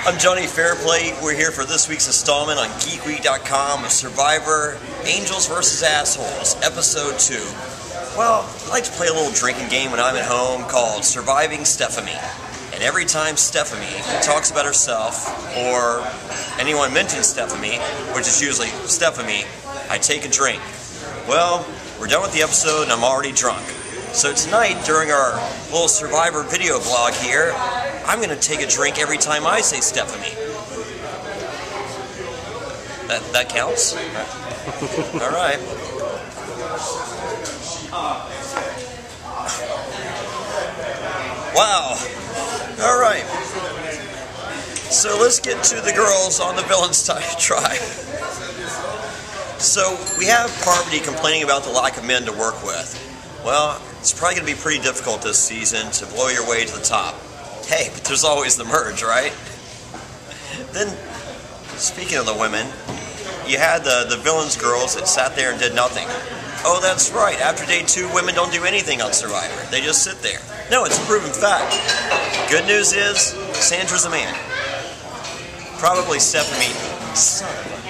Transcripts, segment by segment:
I'm Jonny Fairplay. We're here for this week's installment on GeekWeek.com of Survivor Angels vs. Assholes, Episode 2. Well, I like to play a little drinking game when I'm at home called Surviving Stephanie. And every time Stephanie talks about herself, or anyone mentions Stephanie, which is usually Stephanie, I take a drink. Well, we're done with the episode and I'm already drunk. So tonight, during our little Survivor video blog here, I'm going to take a drink every time I say Stephanie. That counts? All right. Wow. All right. So let's get to the girls on the villains tribe. So we have Parvati complaining about the lack of men to work with. Well, it's probably going to be pretty difficult this season to blow your way to the top. Hey, but there's always the merge, right? Then, speaking of the women, you had the villains girls that sat there and did nothing. Oh, that's right. After day 2, women don't do anything on Survivor. They just sit there. No, it's a proven fact. Good news is, Sandra's a man. Probably Stephanie. Son of a...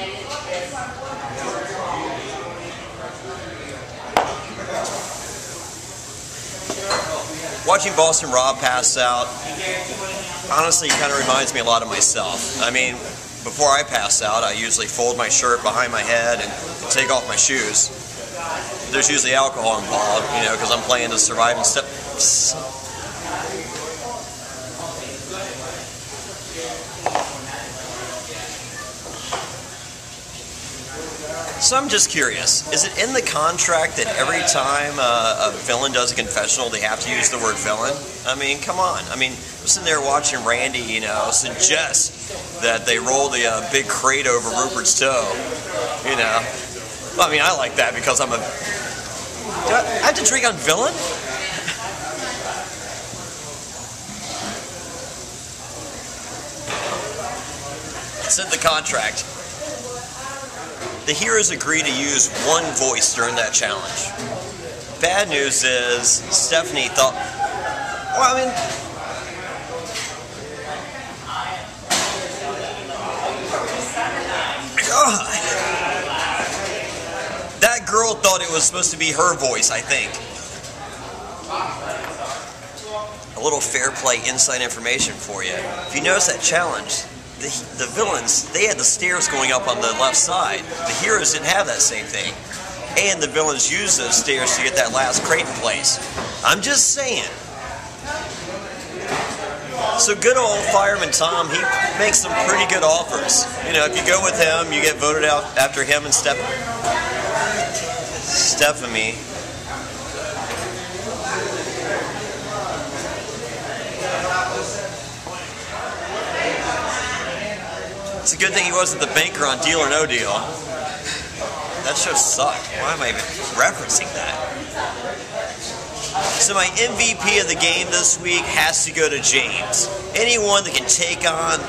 Watching Boston Rob pass out, honestly, kind of reminds me a lot of myself. I mean, before I pass out, I usually fold my shirt behind my head and take off my shoes. There's usually alcohol involved, you know, because I'm playing to survive and stuff. So I'm just curious, is it in the contract that every time a villain does a confessional, they have to use the word villain? I mean, come on. I mean, I'm sitting there watching Randy, you know, suggest that they roll the big crate over Rupert's toe, you know. Well, I mean, I like that because I'm a... Do I have to drink on villain? It's in the contract. The heroes agreed to use one voice during that challenge. Bad news is, Stephanie thought... Well, I mean... God! That girl thought it was supposed to be her voice, I think. A little fair play inside information for you. If you notice that challenge... The villains, they had the stairs going up on the left side. The heroes didn't have that same thing. And the villains used those stairs to get that last crate in place. I'm just saying. So good old Fireman Tom, he makes some pretty good offers. You know, if you go with him, you get voted out after him and Stephanie. It's a good thing he wasn't the banker on Deal or No Deal. That show sucked. Why am I even referencing that? So my MVP of the game this week has to go to James. Anyone that can take on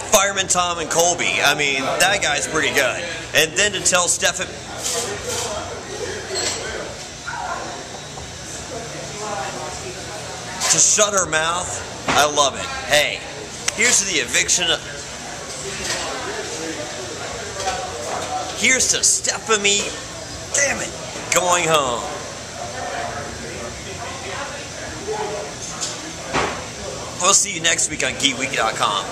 Fireman Tom and Colby. I mean, that guy's pretty good. And then to tell Stephanie... to shut her mouth, I love it. Hey. Here's to the eviction. Here's to Stephanie, damn it, going home. We'll see you next week on GeekWeek.com.